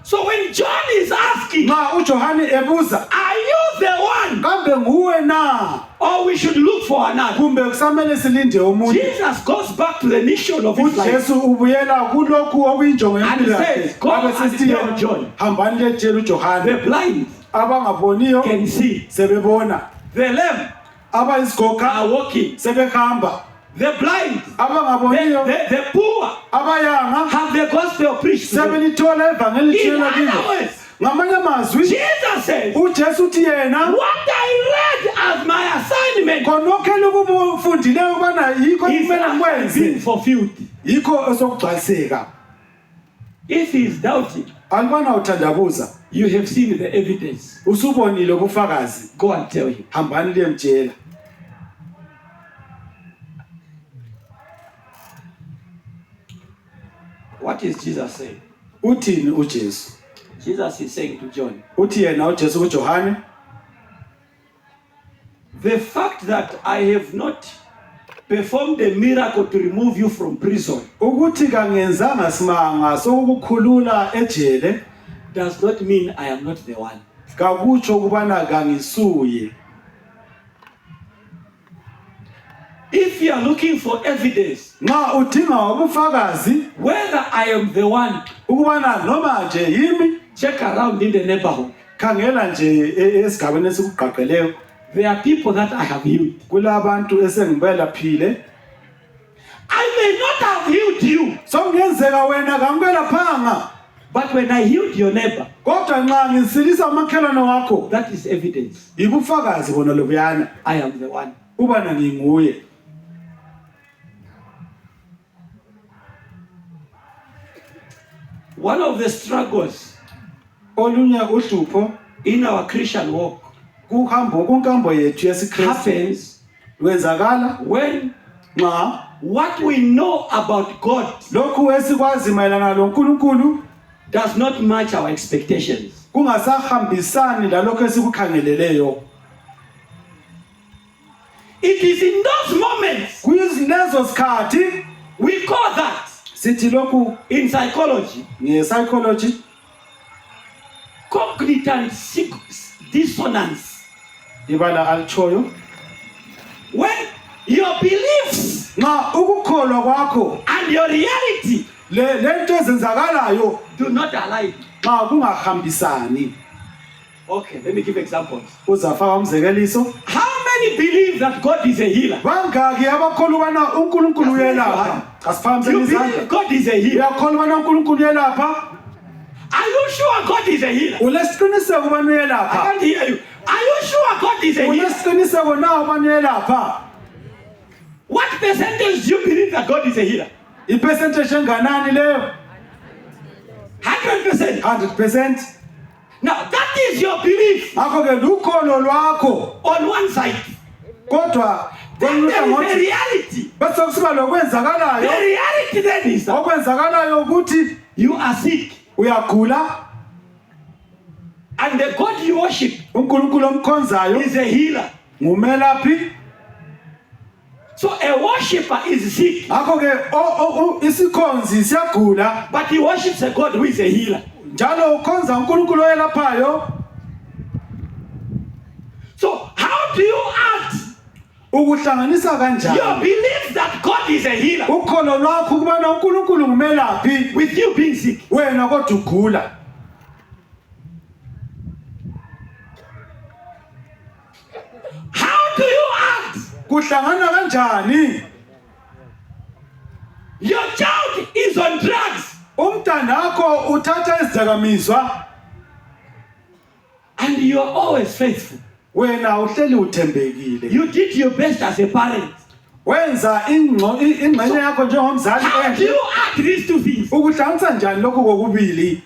So when John is asking, Nxa uJohane ebuza, are you the one? kambe nguwe na Or we should look for another. kumbe kusamele silinde umuntu? Jesus goes back to the mission of his life. uJesu ubuyela kulokhu okuyinjongo And yempilo says, yakhe. go and Abesithi tell yena, John. hambani letshela The uJohane, blind abangaboniyo can see. sebebona, The lame abayizigoga are walking. sebehamba, The blind, abangaboniyo the poor abayanga have the gospel preached to them. sebelithola evangeli In litshela other kibo. words, Ngamanye amazwi Jesus says, uJesu uthi yena what I read as my assignment khonokho elukufundileyo ubana yikho is kumele actually ngikwenze, being fulfilled. yikho esokugcwaliseka. If he is doubting, Alibana uthandabuza, you have seen the evidence. usubonile ubufakazi, Go and tell him. hambani liyemtshela. What is Jesus saying? Uthini uJesu? Jesus is saying to John, Uthi yena uJesu kuJohane, the fact that I have not performed a miracle to remove you from prison ukuthi kangenzanga simanga sokukhulula ejele does not mean I am not the one. kakutsho kubana kangisuye. If you are looking for evidence nxa udinga ubufakazi whether I am the one, ukubana noma nje yimi, check around in the neighborhood. khangela nje esigabeni esikugqagqeleyo. There are people that I have healed. Kulabantu esengibelaphile. I may not have healed you, Sokungenzeka wena kamkwelaphanga, but when I healed your neighbor, kodwa nxa ngisilisa umakhelwane wakho, that is evidence. yibufakazi bona lobuyana I am the one. ubana nginguye. One of the struggles Olunye uhlupho in our Christian walk kunkambo yethu yesikristu happens wenzakala when nxa what we know about God lokhu esikwazi mayelana loNkulunkulu does not match our expectations. kungasahambisani lalokho esikukhangeleleyo. It is in those moments Kuyizilezo sikhathi we call that sithi lokhu in psychology nge-psychology cognitive dissonance. ibala alitshoyo. When your beliefs Nxa ukukholwa kwakho and your reality lento ezenzakalayo do not align. nxa kungahambisani. Okay, let me give examples. Uzafaka umzekeliso. How many believe that God is a healer? Bangaki abakholwa ubana uNkulunkulu uyelapha? Asiphakamise You izandla. believe God is a healer? Uyakholwa ubana uNkulunkulu uyelapha? Are you sure God is a healer? Ulesiqiniseko ubana I uyelapha? can't hear you. Are you sure God is a healer? Ulesiqiniseko na ubana uyelapha? What percentage do you believe that God is a healer? Ipercentage enganani leyo? 100%. 100%. Now that is your belief Akho ke lukholo lwakho, on one side. kodwa Then there is the reality. bese kusiba The lokwenzakalayo. reality then is that Okwenzakalayo ukuthi you are sick uyagula, and the God you worship uNkulunkulu omkhonzayo is a healer. ngumelaphi. So a worshipper is sick, Akho ke isikhonzi siyagula, but he worships a God who is a healer. njalo ukhonza uNkulunkulu oyelaphayo. So how do you act Ukuhlanganisa kanjani your belief that God is a healer ukholo lwakho kubana uNkulunkulu ngumelaphi with you being sick? wena kodwa ugula? How do you act? Kuhlangana kanjani? Your child is on drugs Umntanakho uthatha izidakamizwa, and you are always faithful. wena uhleli uthembekile. You did your best as a parent. Wenza ingxenye yakho njengomzali How do enhle. you act these two things? Ukuhlanganisa njani lokho kokubili?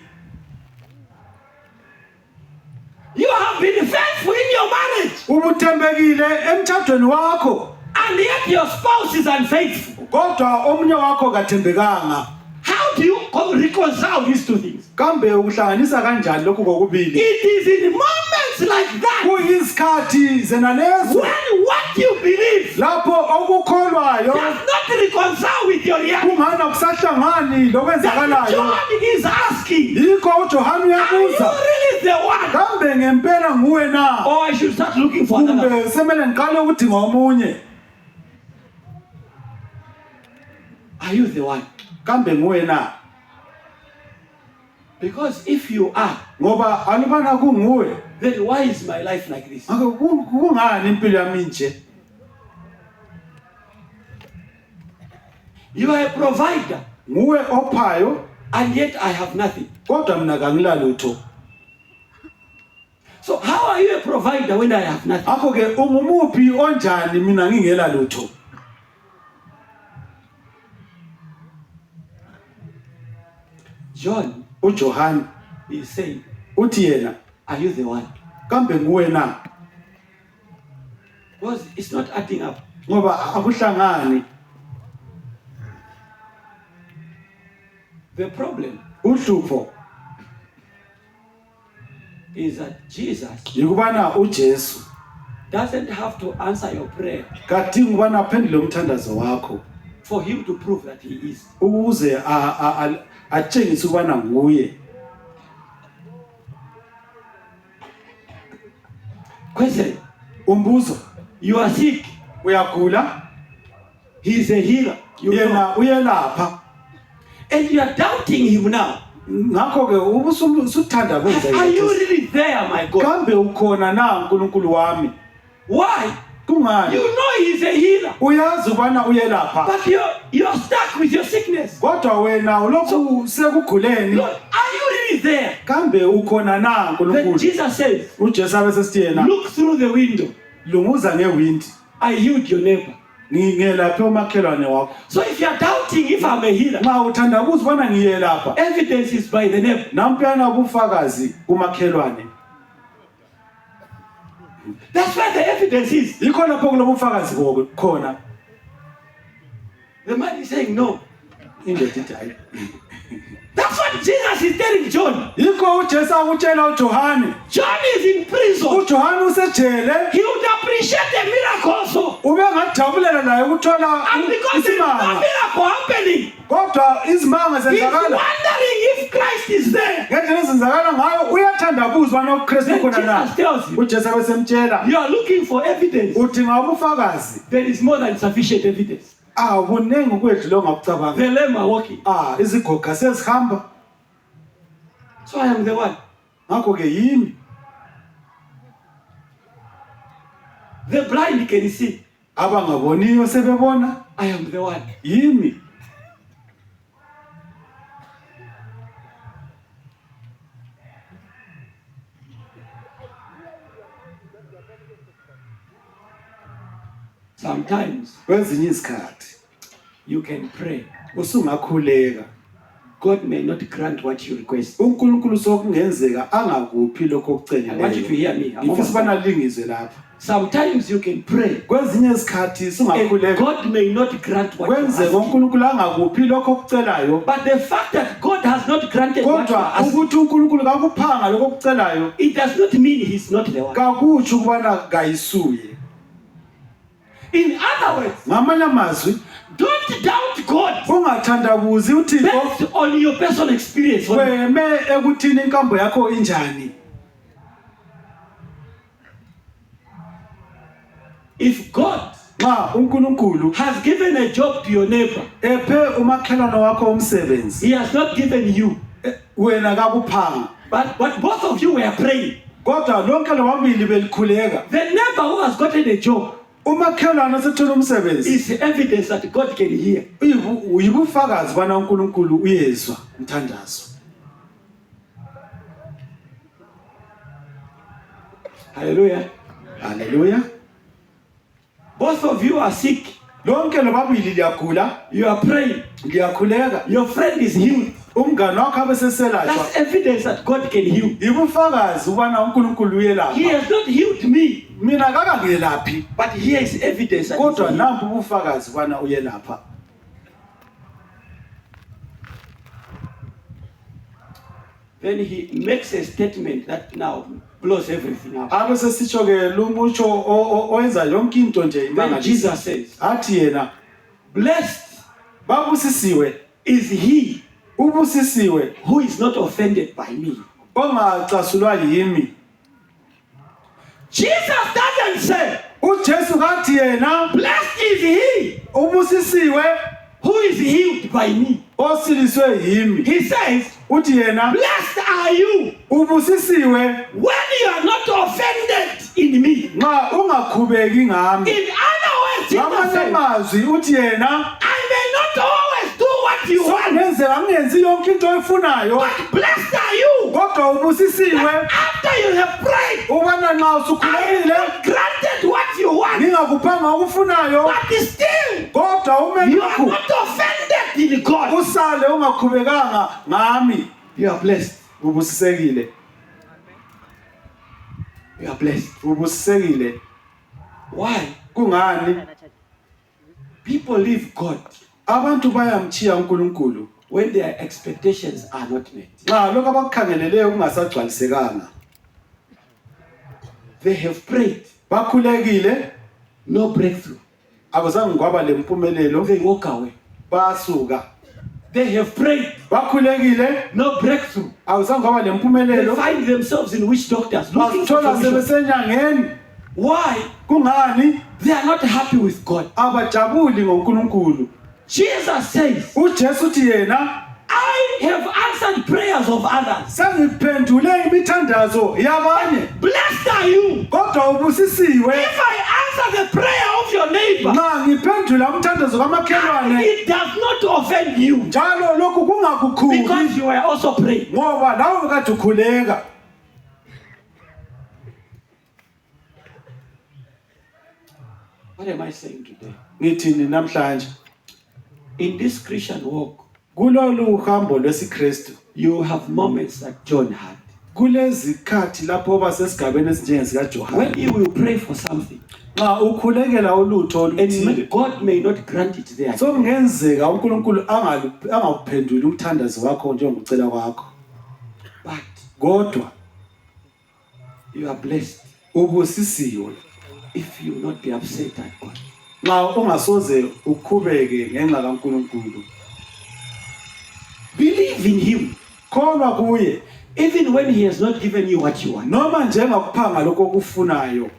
You have been faithful in your marriage, Ubuthembekile emthathweni wakho, and yet your spouse is unfaithful. kodwa omunye wakho kathembekanga. How do you reconcile these two things? Kambe ukuhlanganisa kanjani lokho kokubili? It is in moments like that Kuyizikhathi zenalezo when what you believe lapho okukholwayo does not reconcile with your reality. kungana kusahlangani That lokwenzakalayo. John is asking, Yikho uJohane are you uyabuza, really the one? kambe ngempela nguwe na? Or I should start looking for another? Kumbe semele ngiqale ukudinga omunye? Are you the one? Kambe nguwe na? Because if you are, Ngoba alubana kunguwe, then why is my life like this? ake kungani impilo yami nje? You are a provider, Nguwe ophayo, and yet I have nothing. kodwa mina kangilalutho. So how are you a provider when I have nothing? Akho ke ungumuphi onjani mina ngingela lutho? John uJohane is saying, uthi yena, are you the one? kambe nguwe na? Because it's not adding up. Ngoba akuhlangani. The problem Uhlupho is that Jesus yikubana uJesu doesn't have to answer your prayer kadingi ubana aphendule umthandazo wakho for him to prove that he is. ukuze atshengise ubana nguye. Question, Umbuzo, you are sick uyagula He's a healer. You know. yena uyelapha. And you are doubting him now. Ngakho ke ubusuthanda kwenza Are you really there, my God? kambe ukhona na uNkulunkulu wami? Why? Kungani? You know he's a healer. Uyazi ubana uyelapha. But you're stuck with your sickness. Kodwa wena ulokhu sekuguleni. Lord, are you really there? Kambe ukhona na Then uNkulunkulu? Jesus says, uJesu abesesithi yena look through the window. lunguza ngewindi. I healed your neighbor. Ngingelaphe umakhelwane wakho. So if you're doubting if I'm a healer, Nxa uthandabuza ubana ngiyelapha. evidence is by the neighbor. Nampiyana ubufakazi kumakhelwane. That's where the evidence is. Yikho lapho kulobufakazi khona. The man is saying no. Indoda ithi hayi. That's what Jesus is telling John. Yikho uJesu akutshela uJohane. John is in prison. uJohane usejele. He would appreciate the miracle also. Ube ngajabulela naye ukuthola And because there is no isimanga. miracle happening, Kodwa izimanga he's zenzakala. wondering if Christ is there. Ngendlela ezenzakala ngayo uyathandabuza ubana uKristu Then khona na. Jesus tells him, uJesu abesemtshela you are looking for evidence. udinga ubufakazi. There is more than sufficient evidence. Bunengi kwethu lo ngakucabanga. The lame are walking. Izigoga sezihamba. So I am the one. Ngakho ke yimi. The blind can see. Abangaboniyo sebebona. I am the one. Yimi. Sometimes Kwezinye izikhathi you can pray. usungakhuleka. God may not grant what you request. uNkulunkulu sokungenzeka angakuphi lokho I want you to okucelileyo. hear me. Ngifisa bana lingizwe lapha. Sometimes you can pray. Kwezinye izikhathi And singakhuleka. God may not grant what you Kwenzeka ask. uNkulunkulu angakuphi lokho okucelayo. But the fact that God has not granted what you Kodwa ask, ukuthi uNkulunkulu kakuphanga lokho okucelayo it does not mean He's not the one. kakutsho ukubana kayisuye. In other words, Ngamanye amazwi don't doubt God ungathandabuzi uThixo based on your personal experience. weme ekuthini inkambo yakho injani. If God Nxa uNkulunkulu has given a job to your neighbor, ephe umakhelwane wakho umsebenzi, He has not given you. wena kakuphanga. But both of you were praying. Kodwa lonke lobabili belikhuleka. The neighbor who has gotten a job Umakhelwane osethola umsebenzi is evidence that God can hear. uyibufakazi bana uNkulunkulu uyezwa umthandazo. Hallelujah. Hallelujah. Both of you are sick. Lonke lobabili liyagula, You are praying. liyakhuleka. Your friend is healed. Umngane wakho abeseselashwa. That's evidence that God can heal. Ibufakazi ubana uNkulunkulu He uyelapha. has not healed me, Mina kakangiyelaphi. but here is evidence that Kodwa he's healed. nampu ubufakazi bana uyelapha. Then he makes a statement that now blows everything up. Abesesitsho ke lumutsho owenza yonke into nje Then imangaliso. Jesus says, Athi yena blessed babusisiwe, is he ubusisiwe who is not offended by me. ongacasulwa yimi. Jesus doesn't say, uJesu kathi yena blessed is he ubusisiwe who is healed by me. osiliswe yimi. He says, Uthi yena blessed are you ubusisiwe when you are not offended in me. nxa ungakhubeki ngami. In other words, Jesus Ngamanye says, amazwi uthi yena I may not always do what you want, ngenzeka ngingenzi yonke into oyifunayo, but blessed are you kodwa ubusisiwe after you have prayed. ubana nxa I have usukhulekile not granted what you want, ngingakuphanga okufunayo, but still kodwa you are umelokhu not offended in God. usale ungakhubekanga ngami. You are blessed. Ubusisekile, You are blessed. ubusisekile. Why? Kungani? People leave God Abantu bayamchiya uNkulunkulu when their expectations are not met. nxa lokho abakukhangeleleyo kungasagcwalisekanga. They have prayed, Bakhulekile, no breakthrough. akuzange kwaba lempumelelo, They walk away. basuka. They have prayed, Bakhulekile, no breakthrough. awuzange kwaba They lempumelelo, find themselves in witch doctors looking for bazithola solutions. sebesenyangeni. Why? Kungani? They are not happy with God. abajabuli ngoNkulunkulu. Jesus says, uJesu uthi yena, I have answered prayers of others. sengiphendule imithandazo yabanye, Blessed are you. kodwa ubusisiwe If I answer the prayer of your neighbor, nxa ngiphendula umthandazo kamakhelwane it does not offend you njalo lokhu kungakukhuli because you were also praying. ngoba lawe kade ukhuleka. What am I saying today? Ngithini namhlanje? In this Christian walk, Kulolu hambo lwesiKristu you have moments that John had. kulezikhathi lapho basesigabeni esinjengesika Johane. When you will pray for something, Nxa ukhulekela ulutho oluthile, and God may not grant it there. so kungenzeka uNkulunkulu angakuphenduli umthandazo wakho njengokucela kwakho. But Kodwa you are blessed ubusisiwe if you will not be upset at God. nxa ungasoze ukhubeke ngenxa kaNkulunkulu. Believe in Him, Kholwa kuye even when He has not given you what you want. noma njengakuphanga lokho okufunayo.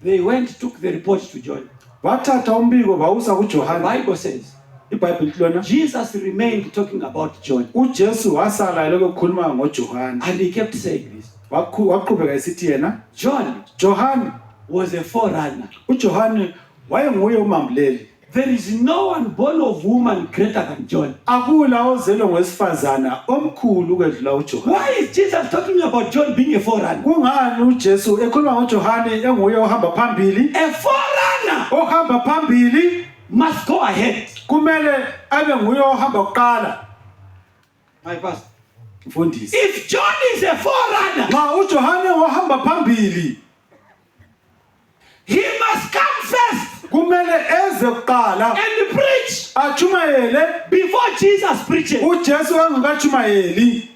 They went, took the report to John. Bathatha umbiko bawusa The kuJohane. Bible says, iBhayibheli lona Jesus remained talking about John. uJesu wasala lokho kukhuluma ngoJohane. And he kept saying this. Waqhubeka esithi yena Johane Was a forerunner. uJohane wayenguye umambuleli. There is no one born of woman greater than John. Akula ozelwe ngowesifazana omkhulu ukwedlula uJohane. Why is Jesus talking about John being a forerunner? Kungani uJesu ekhuluma ngoJohane enguye ohamba phambili? A forerunner Ohamba phambili must go ahead. kumele abe nguye ohamba kuqala. My pastor. Mfundisi. If John is a forerunner, Nxa uJohane ohamba phambili, he must come first kumele eze kuqala and preach achumayele before Jesus preaches. uJesu engakachumayeli.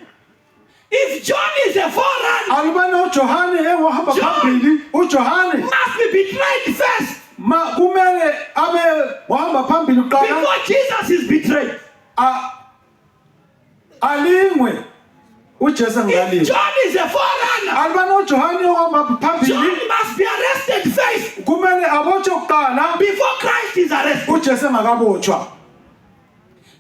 If John is a forerunner, Alubana uJohane engohamba phambili, uJohane must be betrayed first kumele abe ohamba phambili kuqala before Jesus is betrayed. alingwe uJesu If engalingwe. John is a forerunner, Alubana uJohane ohamba phambili John must be arrested first kumele abotshwe kuqala before Christ is arrested. uJesu engakabotshwa.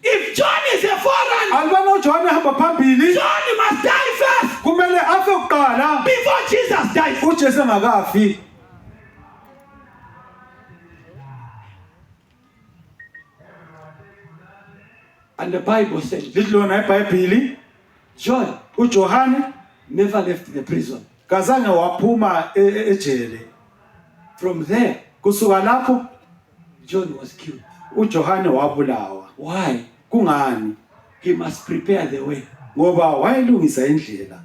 If John is a forerunner, Alubana uJohane ehamba phambili John must die first kumele afe kuqala before Jesus dies. uJesu engakafi. And the Bible says Lithi lona iBhayibheli John uJohane never left the prison. kazange waphuma ejele. From there, Kusuka lapho John was killed. uJohane wabulawa. Why? Kungani? He must prepare the way Ngoba wayelungisa indlela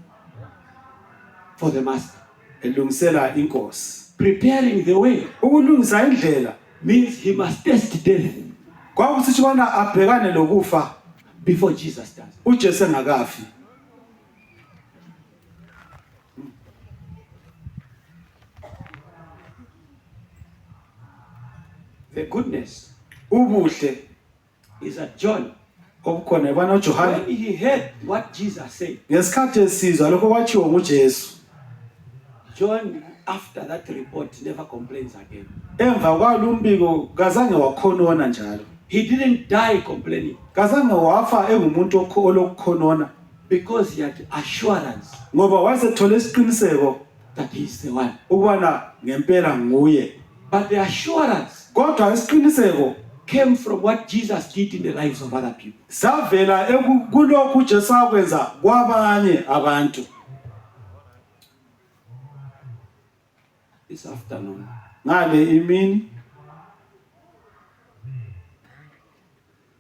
for the master. elungisela inkosi. Preparing the way Ukulungisa indlela means he must test death kwakusithi bona abhekane lokufa before Jesus does. uJesu engakafi. The goodness Ubuhle is that John, obukhona ebana uJohane when he heard what Jesus said, ngesikhathi esizwa lokho kwatshiwo nguJesu, John, after that report, never complains again. emva kwalumbiko kazange wakhonona njalo. He didn't die complaining Kazange wafa engumuntu olokukhonona because he had assurance ngoba wayesethole isiqiniseko that he is the one. ukubana ngempela nguye. But the assurance Kodwa isiqiniseko came from what Jesus did in the lives of other people. savela kulokhu uJesu akwenza kwabanye abantu. This afternoon, Ngale imini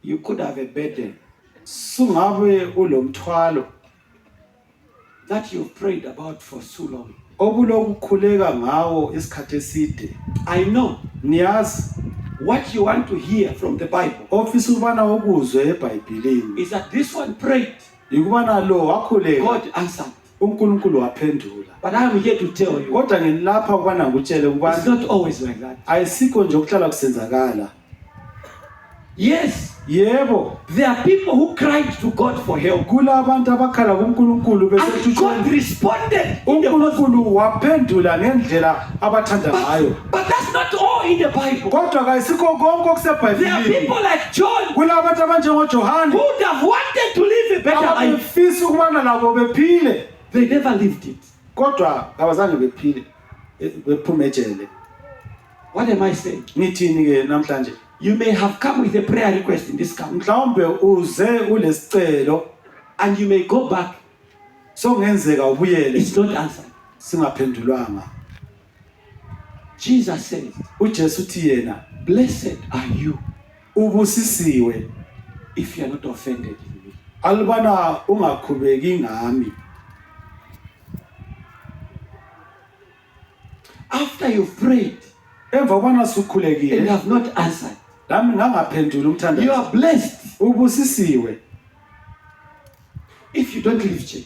you could have a burden sungabe ulomthwalo that you've prayed about for so long. obulokukhuleka ngawo isikhathi eside. I know Niyazi what you want to hear from the Bible ofisa ubana ukuzwe eBhayibhelini is that this one prayed, ikubana lo wakhuleka God answered. uNkulunkulu waphendula. But I am here to tell you, Kodwa nginilapha ukubana ngikutshele it's ukubana not always like that. ayisikho nje ukuhlala kusenzakala. Yes, Yebo, There are people who cried to God for help. kulabantu abakhala kuNkulunkulu And God besethuthweni. responded in the Bible. uNkulunkulu waphendula ngendlela abathanda ngayo. But that's not all in the Bible. Kodwa kayisikho konke There are okusebhayibhelini. people like John Kulabantu abanjengoJohane who would have wanted to live a better life. abafisa ukubana labo bephile, They never lived it. kodwa abazange bephile, bephume ejele. What am I saying? Ngithini ke namhlanje? You may have come with a prayer request in this camp, Mhlawumbe uze ulesicelo, and you may go back. sokungenzeka ubuyele It's not answered. singaphendulwanga. Jesus says, uJesu uthi yena, blessed are you ubusisiwe if you are not offended in me. alibana ungakhubeki ngami. After you've prayed Emva kobana and sukhulekile have not answered, lami ngangaphendula you umthandazo. are blessed Ubusisiwe if you don't leave church.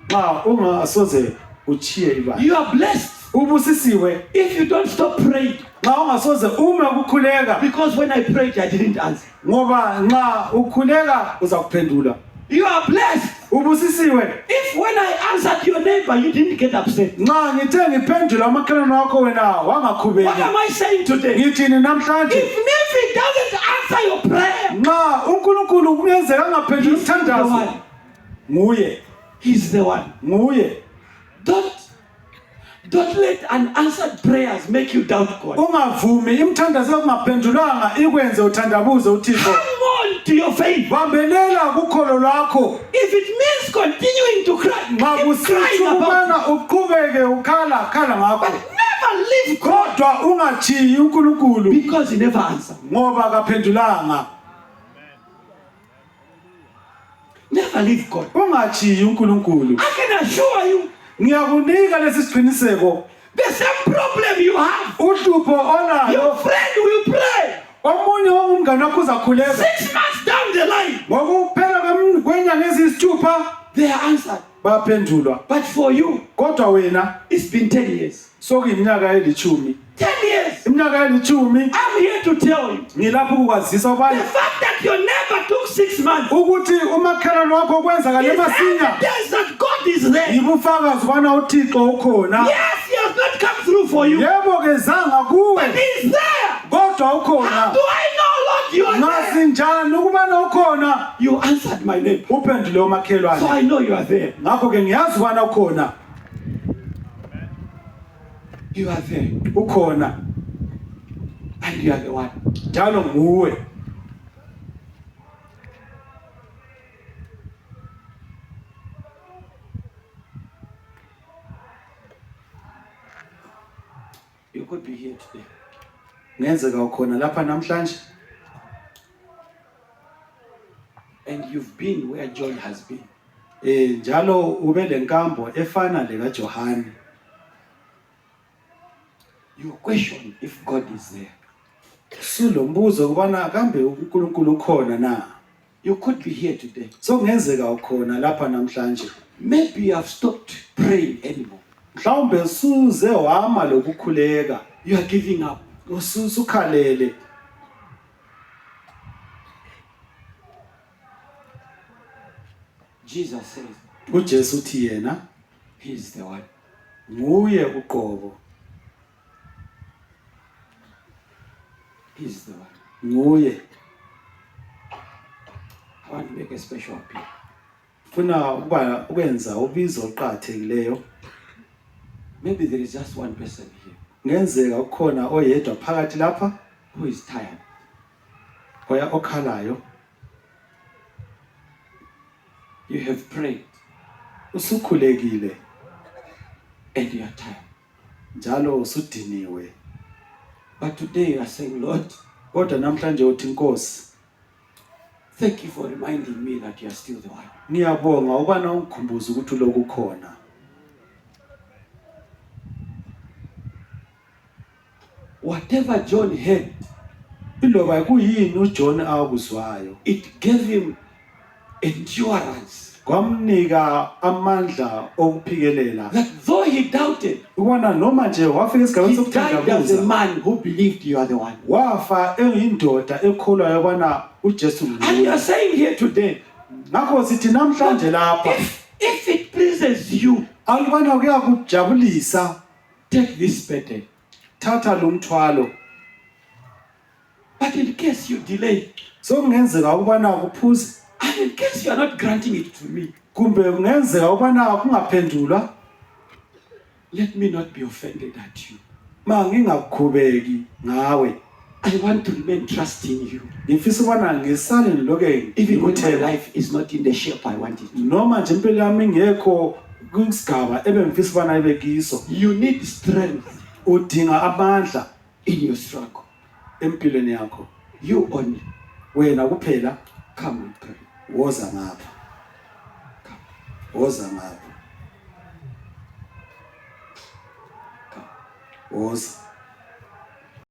xa ungasoze uchiye ibala. You are blessed Ubusisiwe if you don't stop praying. xa ungasoze ume ukukhuleka, Because when I prayed, I didn't answer. ngoba nxa ukhuleka uza kuphendula. You are blessed Ubusisiwe if when I answered your neighbor, you didn't get upset. nxa ngithe ngiphendula amakhalane wakho wena What wangakhubeki. am I saying today? Ngithini namhlanje? If Nephi doesn't answer your prayer, Nxa uNkulunkulu kungenzeka angaphendula he's the umthandazo, one. nguye, He's the one. nguye. Don't let unanswered prayers make you doubt God. Ungavumi imthandazo engaphendulwanga ikwenze uthandabuze uThixo. Hang on to your faith. Bambelela kukholo lwakho. If it means continuing to cry, Nxa keep kusitsho crying about it. ukubana uqhubeke ukhala ngakho. But never leave God Kodwa ungachiyi uNkulunkulu because He never answered. ngoba akaphendulanga. Never leave God. Ungachiyi uNkulunkulu. I can assure you, Ngiyakunika lesi siqiniseko. the same problem you have, uhlupho your olayo friend will pray. omunye womngane wakho uzakhuleka 6 months down the line, ngokuphela kwenyanga eziyisithupha they are answered. baphendulwa. But for you, Kodwa wena it's been 10 years. sokuyiminyaka eli10. 10 years. Iminyaka eli10 I'm here to tell you, ngilapho ukwazisa the ubani fact that your neighbor took 6 months ukuthi umakhelwane wakho kwenzakale is masinya evidence that God is there. yibufakazi ubana uThixo ukhona. Yes, He has not come through for you, Yebo ke zanga kuwe but He is there. kodwa How ukhona. do I know, Lord, you are there? Ngasinjani ukubana ukhona? You answered my name, Uphendule so umakhelwane. I know you are there. Ngakho ke ngiyazi ubana ukhona. You are there, Ukhona and you are the one. njalo nguwe. You could be here today, Ngenzeka ukhona lapha namhlanje and you've been where John has been. njalo ube lenkambo efana lekaJohane. You question if God is there. Sulombuzo kubana kambe uNkulunkulu ukhona na? You could be here today. Sokungenzeka ukhona lapha namhlanje. Maybe you have stopped praying anymore. Mhlawumbe suze wama lokukhuleka. You are giving up. Usukhalele. Jesus says uJesu uthi yena He is the one. nguye uqobo. He is the one. Nguye. I want to make a special appeal. Funa ukwenza ubizo oqhathekileyo. Maybe there is just one person here Ngenzeka ukhona oyedwa phakathi lapha who is tired. okhalayo. You have prayed Usukhulekile and you are tired. njalo usudiniwe. But today you are saying, Lord, Kodwa namhlanje uthi Nkosi, thank you for reminding me that you are still the one. ngiyabonga ubana ungikhumbuza ukuthi uloku khona. Whatever John had, Iloba kuyini uJohn akuzwayo, it gave him endurance. kwamnika amandla okuphikelela. That though he doubted, Ubona noma nje wafika esigabeni he died as a sokuthandabuza, man who believed you are the one. wafa engiyindoda ekholwayo ubana uJesu And you nguye. are saying here today, Ngakho sithi namhlanje lapha if it pleases you, alibana kuyakujabulisa take this burden. thatha lo mthwalo. But in case you delay, So kungenzeka ukubana kuphuze and in case you are not granting it to me, kumbe kungenzeka ukubana kungaphendulwa let me not be offended at you. mangingakukhubeki ngawe. I want to remain trusting you. Ngifisa ukubana ngisale niloke Even when my ngikuthemba. life is not in the shape I want it to. Noma nje impilo yami ingekho kwisigaba ebengifisa ukubana ibe kiso. You need strength Udinga amandla in your struggle. empilweni yakho. You only. Wena kuphela Come and pray. woza ngapha. Woza ngapha. Come. Woza.